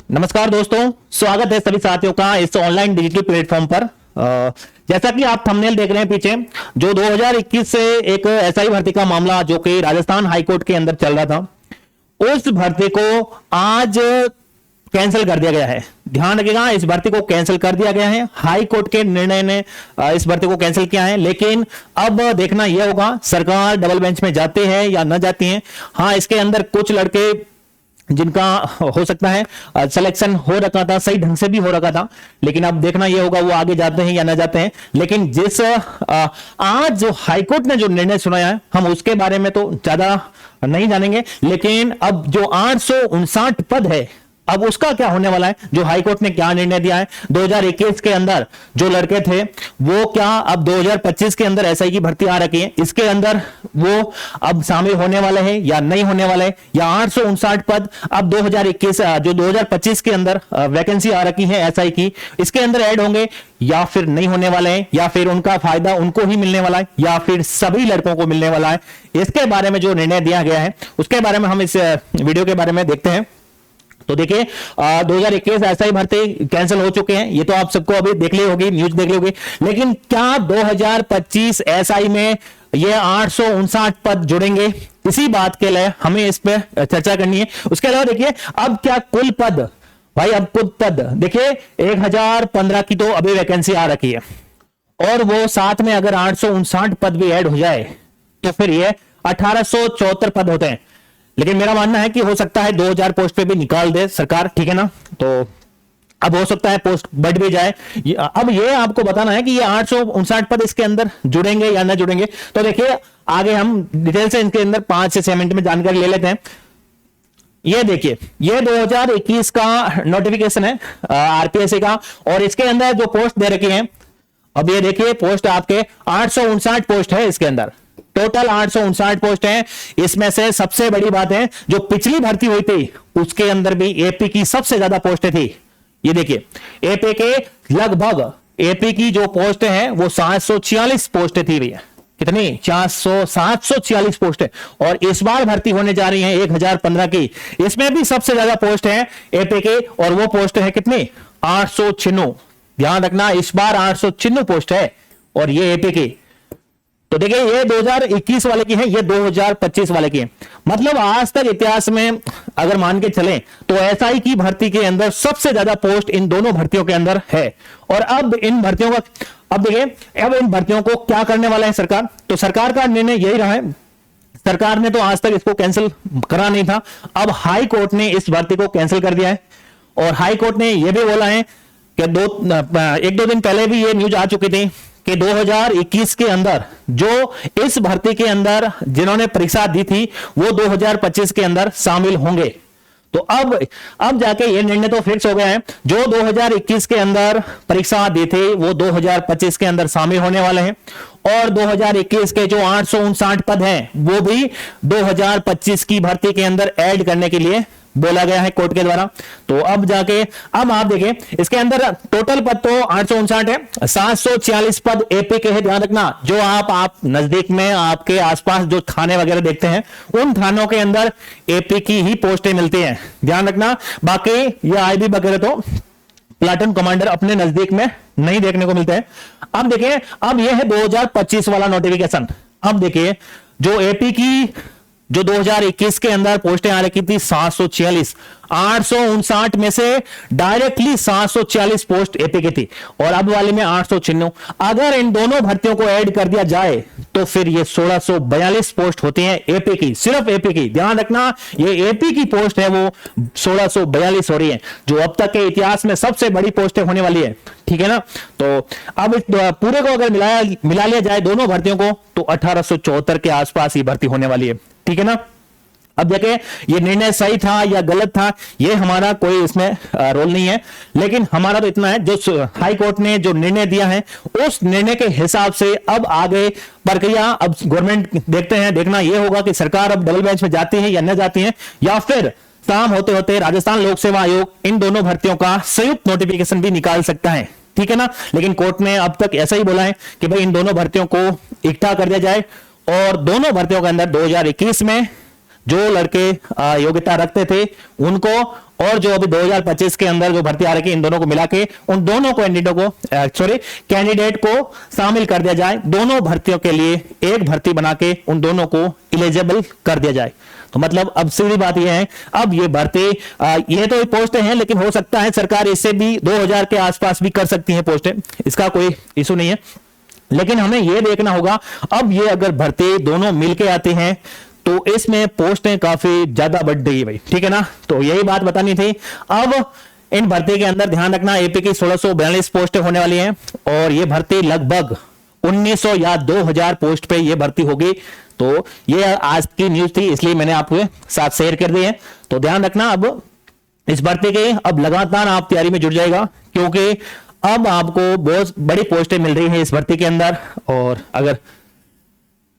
नमस्कार दोस्तों, स्वागत है सभी साथियों का इस ऑनलाइन डिजिटल प्लेटफॉर्म पर। जैसा कि आप थंबनेल देख रहे हैं पीछे, जो 2021 से एक एसआई भर्ती का मामला जो कि राजस्थान हाईकोर्ट के अंदर चल रहा था, उस भर्ती को आज कैंसिल कर दिया गया है। ध्यान रखिएगा, इस भर्ती को कैंसिल कर दिया गया है। हाई कोर्ट के निर्णय ने इस भर्ती को कैंसिल किया है, लेकिन अब देखना यह होगा सरकार डबल बेंच में जाती है या न जाती है। हाँ, इसके अंदर कुछ लड़के जिनका हो सकता है सिलेक्शन हो रखा था, सही ढंग से भी हो रखा था, लेकिन अब देखना यह होगा वो आगे जाते हैं या ना जाते हैं। लेकिन जिस आज जो हाईकोर्ट ने जो निर्णय सुनाया है, हम उसके बारे में तो ज्यादा नहीं जानेंगे, लेकिन अब जो 859 पद है, अब उसका क्या होने वाला है। जो हाईकोर्ट ने क्या निर्णय दिया है, 2021 के अंदर जो लड़के थे वो क्या अब 2025 के अंदर एसआई की भर्ती आ रखी है, इसके अंदर वो अब शामिल होने वाले हैं या नहीं होने वाले हैं, या 859 पद अब 2021 जो 2025 के अंदर वैकेंसी आ रखी है एसआई की, इसके अंदर ऐड होंगे या फिर नहीं होने वाले हैं, या फिर उनका फायदा उनको ही मिलने वाला है या फिर सभी लड़कों को मिलने वाला है। इसके बारे में जो निर्णय दिया गया है उसके बारे में हम इस वीडियो के बारे में देखते हैं। तो देखिए, 2021 एसआई भर्ती कैंसिल हो चुके हैं, ये तो आप सबको अभी देख ली होगी, न्यूज देख ली होगी। लेकिन क्या 2025 एसआई में ये 859 पद जुड़ेंगे, इसी बात के लिए हमें इस पे चर्चा करनी है। उसके अलावा देखिए, अब क्या कुल पद, भाई अब कुल पद देखिए 1015 की तो अभी वैकेंसी आ रखी है, और वो साथ में अगर 859 पद भी ऐड हो जाए तो फिर ये 1874 पद होते हैं। लेकिन मेरा मानना है कि हो सकता है 2000 पोस्ट पे भी निकाल दे सरकार, ठीक है ना। तो अब हो सकता है पोस्ट बढ़ भी जाए। अब ये आपको बताना है कि ये 859 पद इसके अंदर जुड़ेंगे या ना जुड़ेंगे। तो देखिए, आगे हम डिटेल से इनके अंदर 5 से 6 मिनट में जानकारी ले लेते हैं। ये देखिए, ये 2021 का नोटिफिकेशन है आरपीएससी का, और इसके अंदर जो पोस्ट दे रखी है, अब ये देखिए पोस्ट आपके 859 पोस्ट है इसके अंदर, टोटल 859 पोस्ट है। इसमें से सबसे बड़ी बात है, जो पिछली भर्ती हुई थी उसके अंदर भी एपी की सबसे ज्यादा पोस्टें थी। ये देखिए, एपी के लगभग एपी की जो पोस्ट है वो 746 पोस्टें थी भैया। कितनी? 746 पोस्ट है। और इस बार भर्ती होने जा रही है 1015 की, इसमें भी सबसे ज्यादा पोस्ट है एपी के, और वो पोस्ट है कितनी? 896। ध्यान रखना, इस बार 896 पोस्ट है और ये एपी की। तो देखिए, ये 2021 वाले की है, ये 2025 वाले की है। मतलब आज तक इतिहास में अगर मान के चलें तो एसआई की भर्ती के अंदर सबसे ज्यादा पोस्ट इन दोनों भर्तियों के अंदर है। और अब इन भर्तियों का, अब देखिए, अब इन भर्तियों को क्या करने वाला है सरकार। तो सरकार का निर्णय यही रहा है, सरकार ने तो आज तक इसको कैंसिल करा नहीं था, अब हाई कोर्ट ने इस भर्ती को कैंसिल कर दिया है। और हाई कोर्ट ने यह भी बोला है कि एक दो दिन पहले भी ये न्यूज आ चुकी थी कि 2021 के अंदर जो इस भर्ती के अंदर जिन्होंने परीक्षा दी थी वो 2025 के अंदर शामिल होंगे। तो अब जाके ये निर्णय तो फिक्स हो गया है, जो 2021 के अंदर परीक्षा दी थी वो 2025 के अंदर शामिल होने वाले हैं, और 2021 के जो 859 पद हैं वो भी 2025 की भर्ती के अंदर ऐड करने के लिए बोला गया है कोर्ट के द्वारा। तो अब जाके, अब आप देखें, इसके अंदर टोटल पद तो 859 है, 746 पद एपी के हैं। ध्यान रखना, जो आप नजदीक में आपके आसपास जो थाने वगैरह देखते हैं, उन थानों के अंदर एपी की ही पोस्टें मिलती हैं, ध्यान रखना। बाकी ये आईबी वगैरह तो प्लाटून कमांडर अपने नजदीक में नहीं देखने को मिलते हैं। अब देखिए, अब यह है 2025 वाला नोटिफिकेशन। अब देखिए, जो एपी की जो 2021 के अंदर पोस्टें आ रखी थी 746, 859 में से डायरेक्टली 746 पोस्ट एपी की थी, और अब वाले में 896। अगर इन दोनों भर्तियों को ऐड कर दिया जाए तो फिर ये 1642 पोस्ट होती हैं एपी की, सिर्फ एपी की। ध्यान रखना, ये एपी की पोस्ट है वो 1642 हो रही है, जो अब तक के इतिहास में सबसे बड़ी पोस्टें होने वाली है, ठीक है ना। तो अब इस पूरे को अगर मिला लिया जाए दोनों भर्तियों को, तो 1874 के आसपास ही भर्ती होने वाली है, ठीक है ना। अब देखिए, ये निर्णय सही था या गलत था, ये हमारा कोई इसमें रोल नहीं है, लेकिन हमारा तो इतना है, जो हाई कोर्ट ने जो निर्णय दिया है उस निर्णय के हिसाब से अब आगे प्रक्रिया अब गवर्नमेंट देखना यह होगा कि सरकार अब डबल बेंच में जाती है या न जाती है, या फिर काम होते होते राजस्थान लोक सेवा आयोग इन दोनों भर्तियों का संयुक्त नोटिफिकेशन भी निकाल सकता है, ठीक है ना। लेकिन कोर्ट ने अब तक ऐसा ही बोला है कि भाई इन दोनों भर्तियों को इकट्ठा कर दिया जाए, और दोनों भर्तियों के अंदर 2021 में जो लड़के योग्यता रखते थे उनको और जो अभी 2025 के अंदर जो भर्ती आ रही है इन दोनों को मिला के उन दोनों कैंडिडेट को शामिल कर दिया जाए। दोनों भर्तियों के लिए एक भर्ती बना के उन दोनों को एलिजिबल कर दिया जाए। तो मतलब अब सीधी बात यह है, अब ये भर्ती ये तो पोस्ट हैं, लेकिन हो सकता है सरकार इससे भी 2000 के आसपास भी कर सकती है पोस्टें, इसका कोई इशू नहीं है। लेकिन हमें यह देखना होगा अब ये अगर भर्ती दोनों मिलके आते हैं तो इसमें पोस्टें काफी ज्यादा बढ़ गई भाई, ठीक है ना। तो यही बात बतानी थी। अब इन भर्ती के अंदर ध्यान रखना, एपी की 1642 पोस्टें होने वाली हैं और ये भर्ती लगभग 1900 या 2000 पोस्ट पे ये भर्ती होगी। तो ये आज की न्यूज थी, इसलिए मैंने आपके साथ शेयर कर दी है। तो ध्यान रखना, अब इस भर्ती के अब लगातार आप तैयारी में जुट जाएगा, क्योंकि अब आपको बहुत बड़ी पोस्टें मिल रही है इस भर्ती के अंदर। और अगर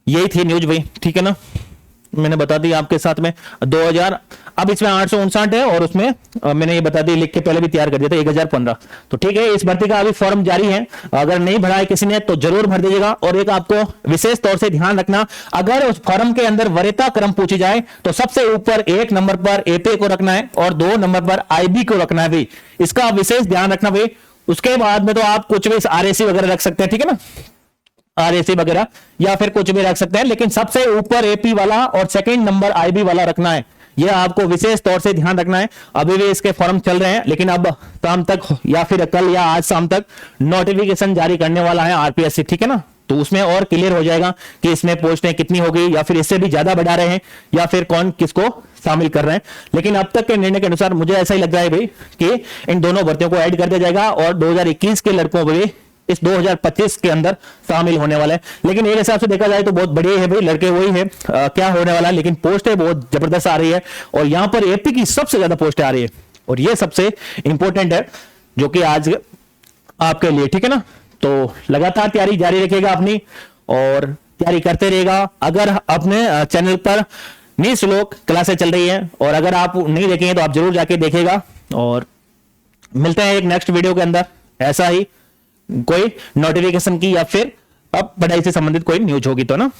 यही थी न्यूज भाई, ठीक है ना, मैंने बता दी आपके साथ में 2000, अब इसमें 859 है और उसमें मैंने ये बता दी, लिख के पहले भी तैयार कर दिया था 1015। तो ठीक है, इस भर्ती का अभी फॉर्म जारी है, अगर नहीं भरा है किसी ने तो जरूर भर दीजिएगा। और एक आपको विशेष तौर से ध्यान रखना, अगर उस फॉर्म के अंदर वरीयता क्रम पूछी जाए तो सबसे ऊपर 1 नंबर पर एपी को रखना है और 2 नंबर पर आईबी को रखना है भाई, इसका विशेष ध्यान रखना भाई। उसके बाद में तो आप कुछ भी आरएसी वगैरह रख सकते हैं, ठीक है ना, आरएसी वगैरह या फिर कुछ भी रख सकते हैं, लेकिन सबसे ऊपर एपी वाला और सेकंड नंबर आईबी वाला रखना है। यह आपको विशेष तौर से ध्यान रखना है। अभी भी इसके फॉर्म चल रहे हैं, लेकिन अब शाम तक या फिर कल या आज शाम तक नोटिफिकेशन जारी करने वाला है आरपीएससी, ठीक है ना। तो उसमें और क्लियर हो जाएगा कि इसमें पोस्टें कितनी होगी या फिर इससे भी ज्यादा बढ़ा रहे हैं या फिर कौन किसको शामिल कर रहे हैं। लेकिन अब तक के निर्णय के अनुसार मुझे ऐसा ही लग रहा है भाई कि इन दोनों भर्तियों को ऐड कर दिया जाएगा और 2021 के लड़कों को भी इस 2025 के अंदर शामिल होने वाले हैं। लेकिन एक हिसाब से देखा जाए तो बहुत बढ़िया है भाई, लड़के वही है क्या होने वाला है, लेकिन पोस्टें बहुत जबरदस्त आ रही है और यहां पर एपी की सबसे ज्यादा पोस्टें आ रही है और ये सबसे इंपॉर्टेंट है जो कि आज आपके लिए, ठीक है ना। तो लगातार तैयारी जारी रखिएगा अपनी और तैयारी करते रहेगा। अगर अपने चैनल पर निःशुल्क क्लासेस चल रही है और अगर आप नहीं देखेंगे तो आप जरूर जाके देखिएगा। और मिलते हैं एक नेक्स्ट वीडियो के अंदर ऐसा ही कोई नोटिफिकेशन की या फिर अब पढ़ाई से संबंधित कोई न्यूज होगी तो ना।